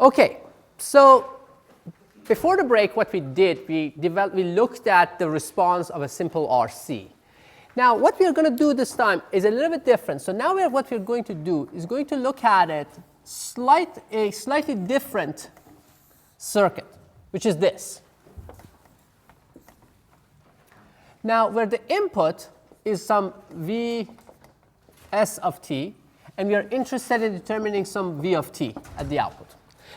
Okay, so before the break, what we did, we looked at the response of a simple RC. Now, what we are going to do this time is a little bit different. So now what we're going to do is going to look at a slightly different circuit, which is this. Now, where the input is some Vs of t, and we are interested in determining some V of t at the output.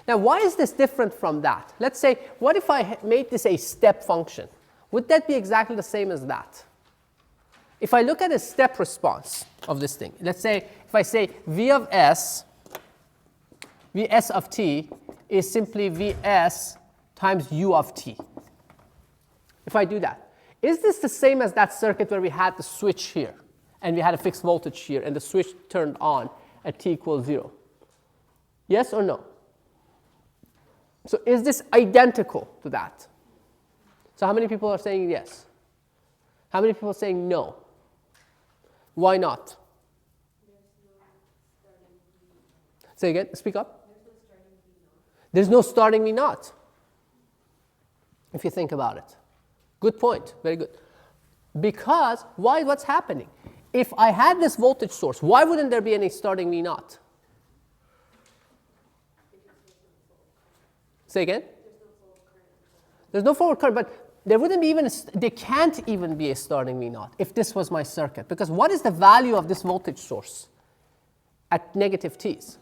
Now, why is this different from that? Let's say, what if I made this a step function? Would that be exactly the same as that? If I look at a step response of this thing, let's say if I say V of s, Vs of t is simply Vs times U of t. If I do that, is this the same as that circuit where we had the switch here, and we had a fixed voltage here, and the switch turned on at t equals 0? Yes or no? So is this identical to that? So how many people are saying yes? How many people are saying no? Why not? Say again, speak up. There's no starting V naught. If you think about it. Good point, very good. Because, what's happening? If I had this voltage source, why wouldn't there be any starting V naught? Say again? There's no forward current, but there wouldn't be even, there can't even be a starting V naught if this was my circuit. Because what is the value of this voltage source at negative t's?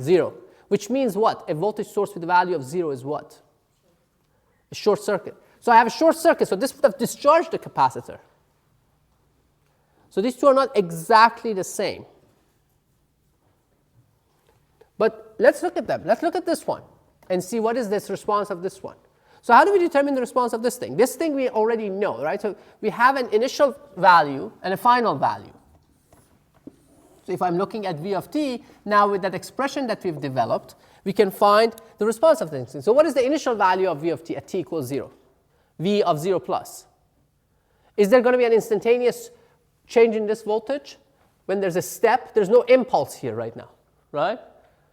0. Which means what? A voltage source with a value of 0 is what? A short circuit. So I have a short circuit, so this would have discharged the capacitor. So these two are not exactly the same. But let's look at them. Let's look at this one and see what is this response of this one. So how do we determine the response of this thing? This thing we already know, right? So we have an initial value and a final value. So if I'm looking at V of t, now with that expression that we've developed, we can find the response of things. So what is the initial value of V of t at t equals 0? V of 0 plus. Is there going to be an instantaneous change in this voltage? When there's a step, there's no impulse here right now, right?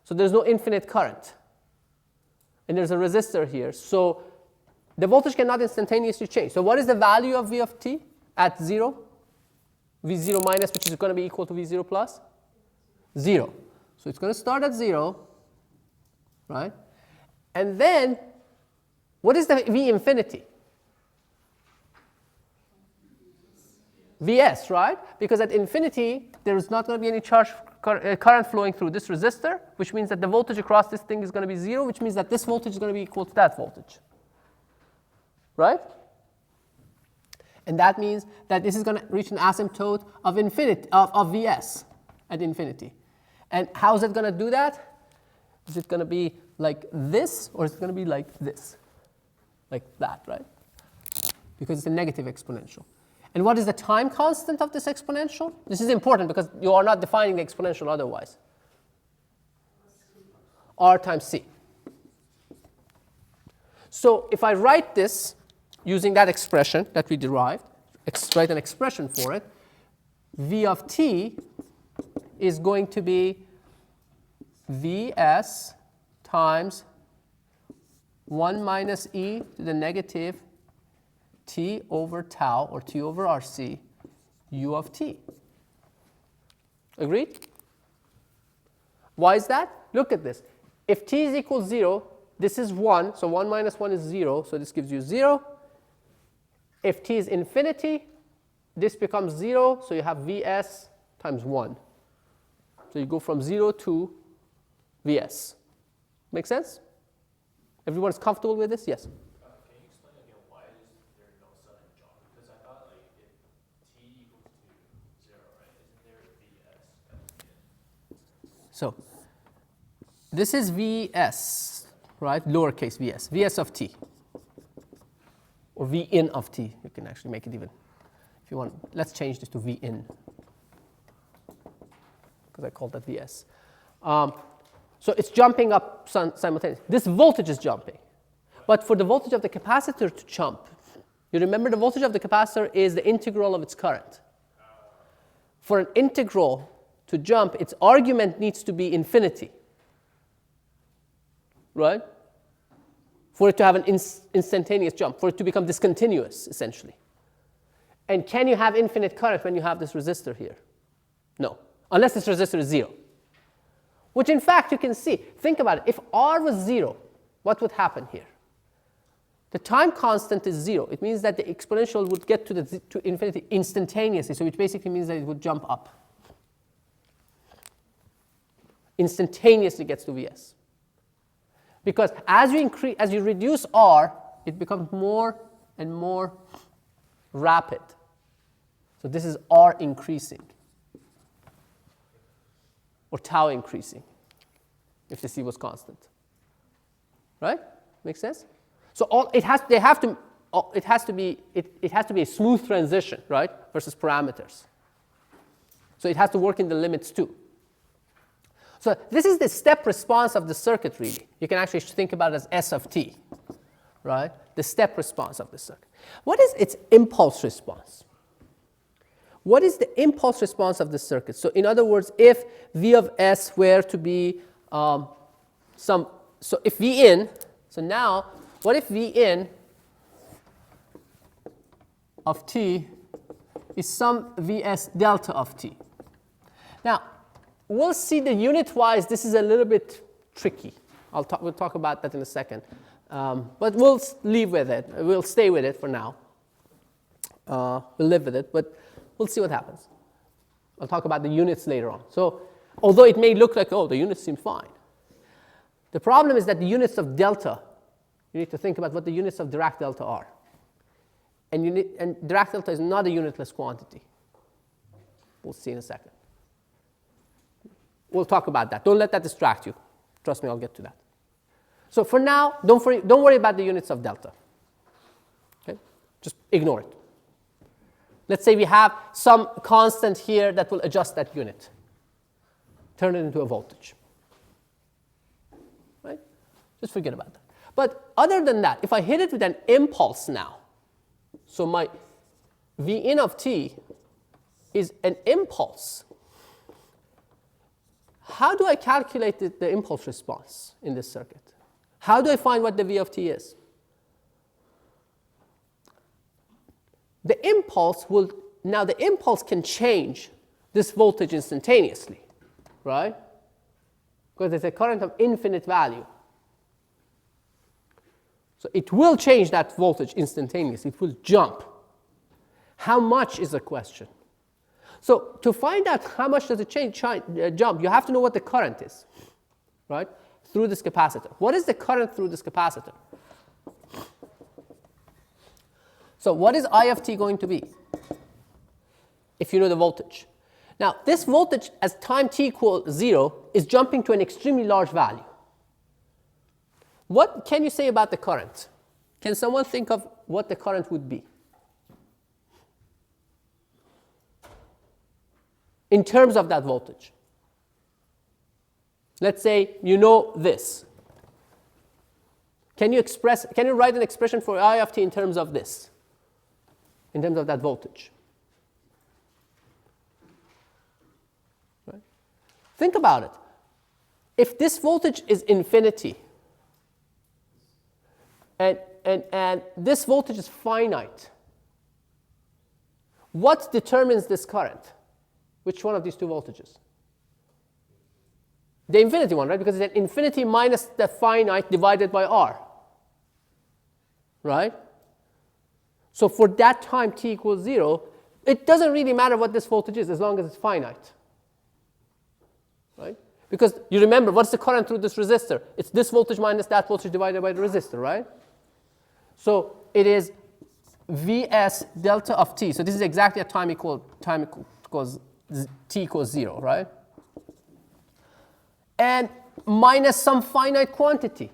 So there's no infinite current. And there's a resistor here. So the voltage cannot instantaneously change. So what is the value of V of t at 0? V0 minus, which is going to be equal to V0 plus? 0. So it's going to start at 0, right? And then, what is the V infinity? Vs, right? Because at infinity, there is not going to be any current flowing through this resistor, which means that the voltage across this thing is going to be 0, which means that this voltage is going to be equal to that voltage. Right? And that means that this is going to reach an asymptote of infinity, of Vs at infinity. And how is it going to do that? Is it going to be like this, or is it going to be like this? Like that, right? Because it's a negative exponential. And what is the time constant of this exponential? This is important because you are not defining the exponential otherwise. R times c. So if I write this using that expression that we derived, write an expression for it, V of t is going to be Vs times 1 minus e to the negative t over tau, or t over rc, u of t. Agreed? Why is that? Look at this. If t is equal to 0, this is 1, so 1 minus 1 is 0, so this gives you 0. If t is infinity, this becomes 0, so you have Vs times 1. So you go from 0 to Vs. Make sense? Everyone's comfortable with this? Yes? So this is Vs, right? Lowercase vs, Vs of t, or V in of t. You can actually make it even, if you want. Let's change this to V in, because I called that Vs. So it's jumping up simultaneously. This voltage is jumping. But for the voltage of the capacitor to jump, you remember the voltage of the capacitor is the integral of its current. For an integral to jump, its argument needs to be infinity. right? For it to have an instantaneous jump, for it to become discontinuous, essentially. And can you have infinite current when you have this resistor here? No, unless this resistor is 0. Which in fact you can see, think about it, if R was 0, what would happen here? The time constant is 0. It means that the exponential would get to infinity instantaneously, so which basically means that it would jump up. Instantaneously gets to Vs. Because as you reduce R, it becomes more and more rapid. So this is R increasing, or tau increasing, if the C was constant. Right? Makes sense? So it has to be a smooth transition, right, versus parameters. So it has to work in the limits too. So this is the step response of the circuit, really. You can actually think about it as S of t, right? The step response of the circuit. What is its impulse response? What is the impulse response of the circuit? So in other words, if V of S were to be so if V in, so now, what if V in of t is some Vs delta of t? Now, we'll see the unit-wise, this is a little bit tricky. We'll talk about that in a second. But we'll leave with it. We'll stay with it for now. We'll live with it, but we'll see what happens. I'll talk about the units later on. So although it may look like, oh, the units seem fine. The problem is that the units of delta, you need to think about what the units of Dirac delta are. And Dirac delta is not a unitless quantity. We'll see in a second. We'll talk about that. Don't let that distract you. Trust me, I'll get to that. So for now, don't worry about the units of delta. Okay? Just ignore it. Let's say we have some constant here that will adjust that unit. Turn it into a voltage. Right? Just forget about that. But other than that, if I hit it with an impulse now, so my V in of t is an impulse. How do I calculate the impulse response in this circuit? How do I find what the V of t is? The impulse can change this voltage instantaneously, right? Because it's a current of infinite value. So it will change that voltage instantaneously. It will jump. How much is the question? So to find out how much does it jump, you have to know what the current is, right, through this capacitor. What is the current through this capacitor? So what is I of t going to be if you know the voltage? Now, this voltage, as time t equals 0, is jumping to an extremely large value. What can you say about the current? Can someone think of what the current would be in terms of that voltage? Let's say you know this. Can you write an expression for I of t in terms of this, in terms of that voltage? Right? Think about it. If this voltage is infinity, and this voltage is finite, what determines this current? Which one of these two voltages? The infinity one, right? Because it's an infinity minus the finite divided by r. Right? So for that time t equals 0, it doesn't really matter what this voltage is as long as it's finite. Right? Because you remember, what's the current through this resistor? It's this voltage minus that voltage divided by the resistor, right? So it is Vs delta of t. So this is exactly at time equals t equals 0, right? And minus some finite quantity.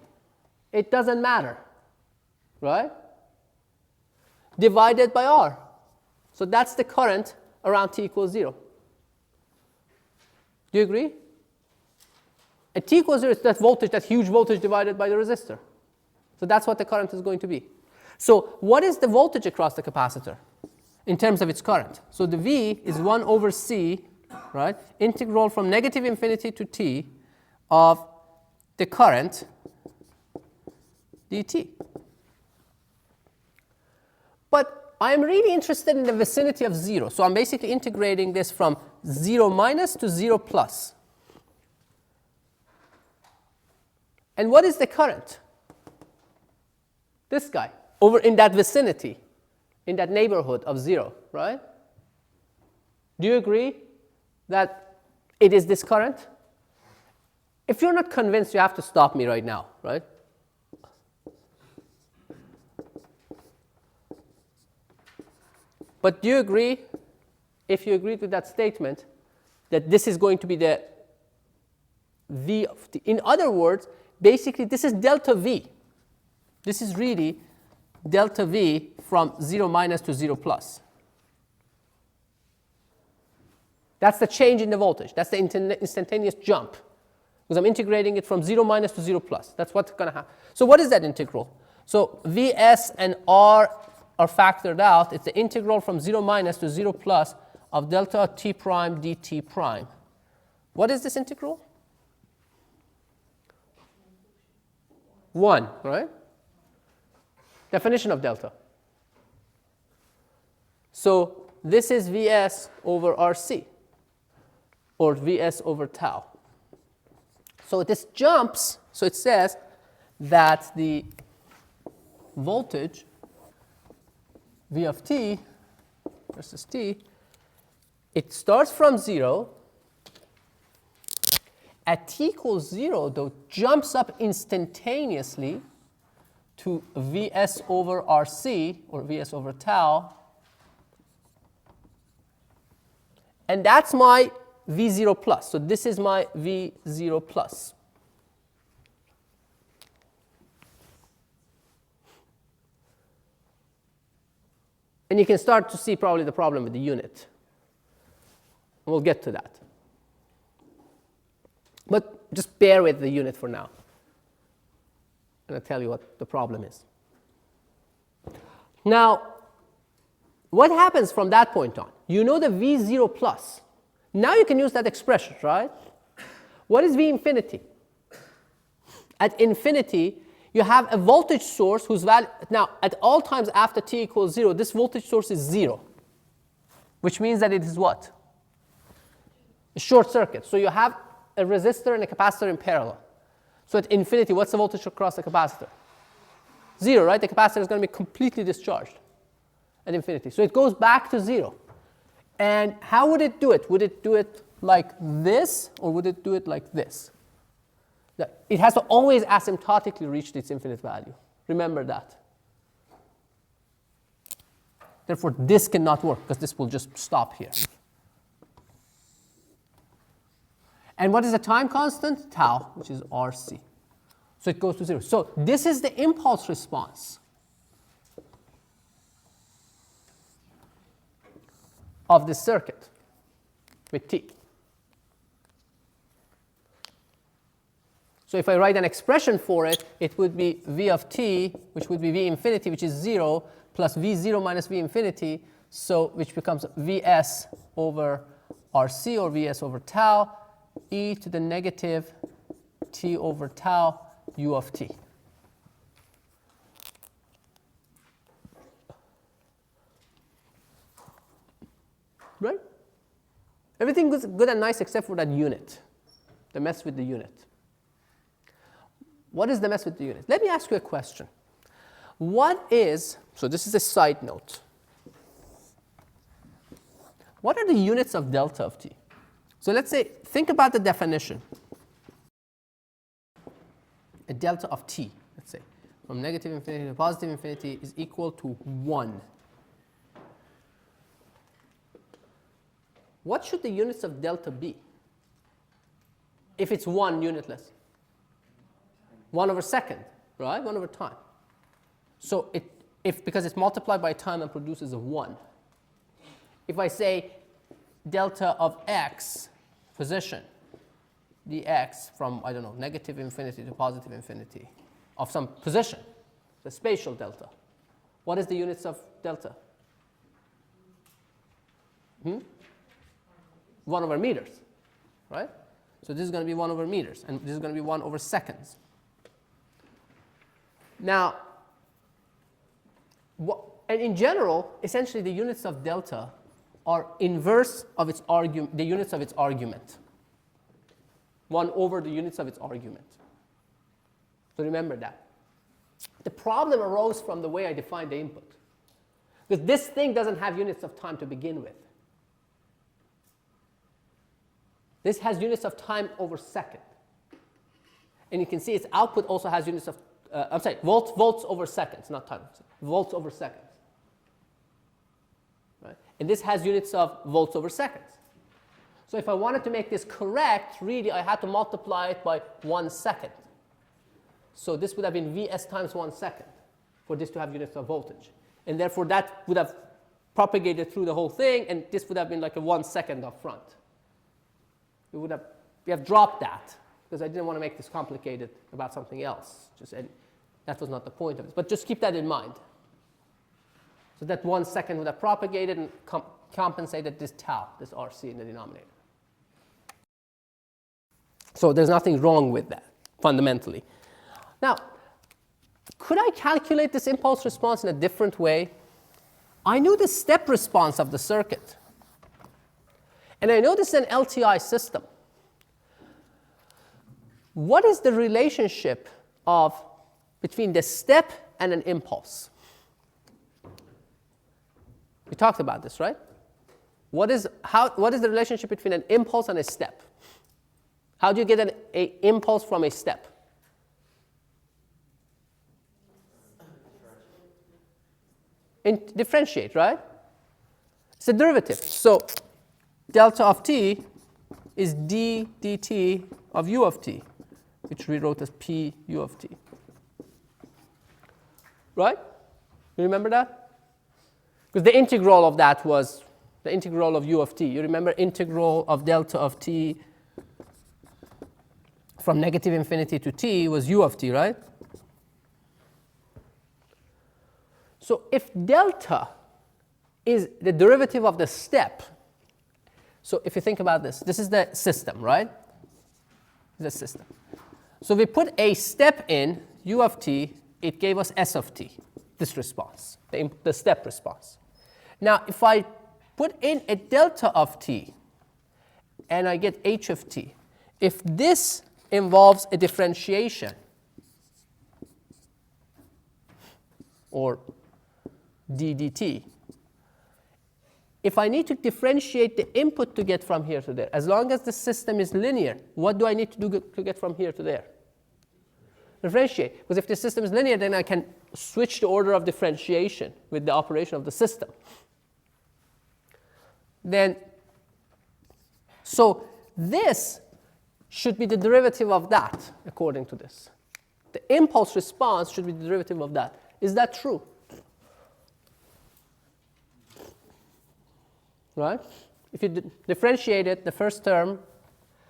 It doesn't matter, right? Divided by r. So that's the current around t equals 0. Do you agree? At t equals 0, it's that voltage, that huge voltage divided by the resistor. So that's what the current is going to be. So what is the voltage across the capacitor in terms of its current? So the V is 1 over C, right? Integral from negative infinity to t of the current dt. But I'm really interested in the vicinity of 0. So I'm basically integrating this from 0 minus to 0 plus. And what is the current? This guy, over in that vicinity, in that neighborhood of 0, right? Do you agree that it is this current? If you're not convinced, you have to stop me right now, right? But do you agree, if you agreed with that statement, that this is going to be the V of t? In other words, basically, this is delta V. This is really delta V from 0 minus to 0 plus. That's the change in the voltage. That's the instantaneous jump. Because I'm integrating it from 0 minus to 0 plus. That's what's going to happen. So what is that integral? So Vs and R are factored out. It's the integral from 0 minus to 0 plus of delta t prime dt prime. What is this integral? 1, right? Definition of delta. So this is Vs over Rc, or Vs over tau. So this jumps, so it says that the voltage V of t versus t, it starts from 0. At t equals 0, though, jumps up instantaneously to Vs over Rc, or Vs over tau. And that's my V0 plus. So this is my V0 plus. And you can start to see probably the problem with the unit. We'll get to that. But just bear with the unit for now. And I'll tell you what the problem is. Now, what happens from that point on? You know the V0 plus. Now you can use that expression, right? What is V infinity? At infinity, you have a voltage source whose value, now at all times after t equals 0, this voltage source is 0, which means that it is what? A short circuit. So you have a resistor and a capacitor in parallel. So at infinity, what's the voltage across the capacitor? 0, right? The capacitor is going to be completely discharged at infinity. So it goes back to 0. And how would it do it? Would it do it like this, or would it do it like this? It has to always asymptotically reach its infinite value. Remember that. Therefore, this cannot work, because this will just stop here. And what is the time constant? Tau, which is Rc. So it goes to 0. So this is the impulse response of this circuit with t. So if I write an expression for it, it would be V of t, which would be V infinity, which is 0, plus V0 minus V infinity, so which becomes Vs over Rc, or Vs over tau, e to the negative t over tau u of t. Right? Everything is good and nice except for that unit, the mess with the unit. What is the mess with the unit? Let me ask you a question. What is, so this is a side note. What are the units of delta of t? So let's say, think about the definition. A delta of t, let's say, from negative infinity to positive infinity is equal to 1. What should the units of delta be if it's 1 unitless? 1 over second, right? 1 over time. So because it's multiplied by time and produces a 1. If I say delta of x position, dx from, I don't know, negative infinity to positive infinity of some position, the spatial delta, what is the units of delta? 1 over meters, right? So this is going to be 1 over meters, and this is going to be 1 over seconds. Now, and in general, essentially the units of delta are inverse of its the units of its argument. 1 over the units of its argument. So remember that. The problem arose from the way I defined the input. Because this thing doesn't have units of time to begin with. This has units of time over second. And you can see its output also has units of, I'm sorry, volts over seconds, not time, volts over seconds. Right? And this has units of volts over seconds. So if I wanted to make this correct, really I had to multiply it by 1 second. So this would have been Vs times 1 second for this to have units of voltage. And therefore that would have propagated through the whole thing, and this would have been like a 1 second up front. We have dropped that because I didn't want to make this complicated about something else. And that was not the point of it. But just keep that in mind. So that 1 second would have propagated and compensated this tau, this RC in the denominator. So there's nothing wrong with that, fundamentally. Now, could I calculate this impulse response in a different way? I knew the step response of the circuit. And I know this is an LTI system. What is the relationship between the step and an impulse? We talked about this, right? What is the relationship between an impulse and a step? How do you get an impulse from a step? Differentiate, right? It's a derivative. So delta of t is d dt of u of t, which we wrote as p u of t. Right? You remember that? Because the integral of that was the integral of u of t. You remember integral of delta of t from negative infinity to t was u of t, right? So if delta is the derivative of the step, so if you think about this, this is the system, right? The system. So we put a step in, u of t, it gave us s of t, this response, the step response. Now, if I put in a delta of t and I get h of t, if this involves a differentiation or d dt, if I need to differentiate the input to get from here to there, as long as the system is linear, what do I need to do to get from here to there? Differentiate. Because if the system is linear, then I can switch the order of differentiation with the operation of the system. Then, so this should be the derivative of that, according to this. The impulse response should be the derivative of that. Is that true? Right? If you differentiate it, the first term,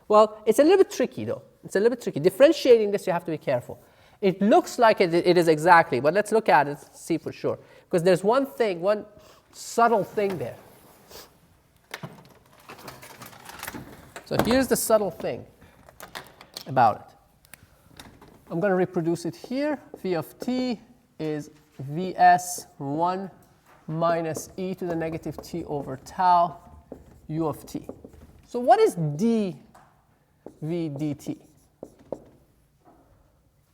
well, it's a little bit tricky, though. It's a little bit tricky. Differentiating this, you have to be careful. It looks like it is exactly, but let's look at it, see for sure. Because there's one thing, one subtle thing there. So here's the subtle thing about it. I'm going to reproduce it here. V of t is Vs1 minus e to the negative t over tau u of t. So what is dv dt?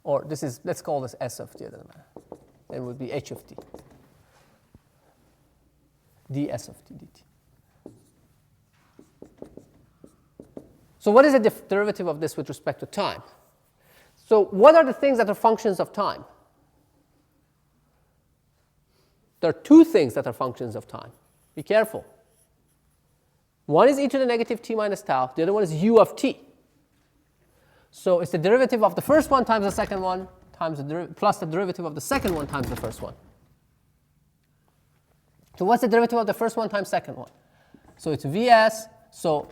Or this is, let's call this s of t, it doesn't matter. It would be h of t. ds of t dt. So what is the derivative of this with respect to time? So what are the things that are functions of time? There are two things that are functions of time. Be careful. One is e to the negative t minus tau. The other one is u of t. So it's the derivative of the first one times the second one times plus the derivative of the second one times the first one. So what's the derivative of the first one times second one? So it's Vs. So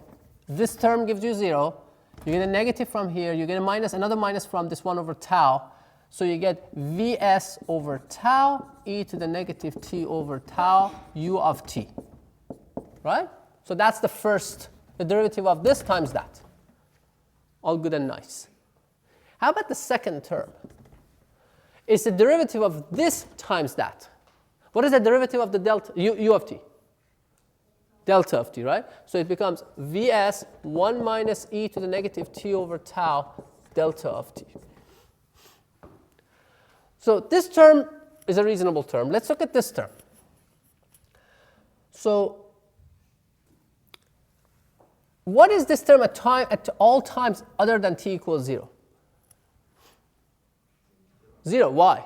this term gives you 0. You get a negative from here. You get a minus, another minus from this 1 over tau. So you get Vs over tau e to the negative t over tau u of t. Right? So that's the derivative of this times that. All good and nice. How about the second term? is the derivative of this times that. What is the derivative of the delta, u of t? Delta of t, right? So it becomes Vs 1 minus e to the negative t over tau delta of t. So this term is a reasonable term. Let's look at this term. So what is this term at all times other than t equals 0? 0. Why?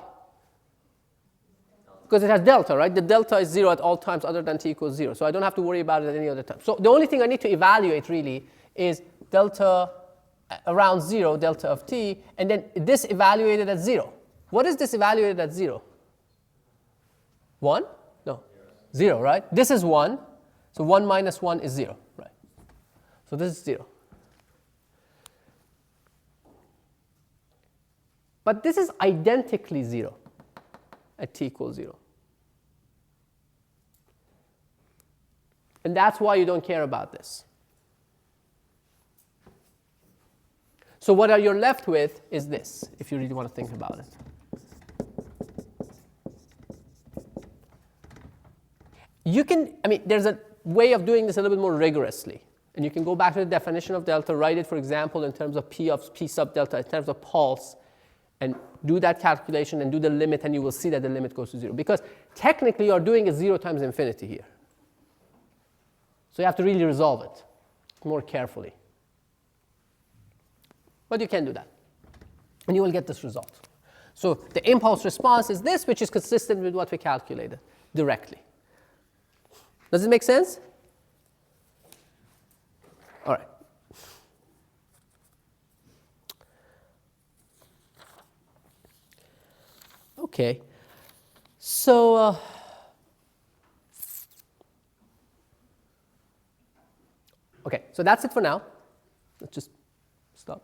Because it has delta, right? The delta is 0 at all times other than t equals 0. So I don't have to worry about it at any other time. So the only thing I need to evaluate really is delta around 0, delta of t, and then this evaluated at 0. What is this evaluated at 0? 1? No. 0, right? This is 1. So 1 minus 1 is 0, right? So this is 0. But this is identically 0 at t equals 0. And that's why you don't care about this. So what you're left with is this, if you really want to think about it. You can, there's a way of doing this a little bit more rigorously. And you can go back to the definition of delta, write it, for example, in terms of p sub delta, in terms of pulse, and do that calculation and do the limit, and you will see that the limit goes to 0. Because technically, you're doing a 0 times infinity here. So you have to really resolve it more carefully. But you can do that. And you will get this result. So the impulse response is this, which is consistent with what we calculated directly. Does it make sense? All right. Okay. So okay, so that's it for now. Let's just stop.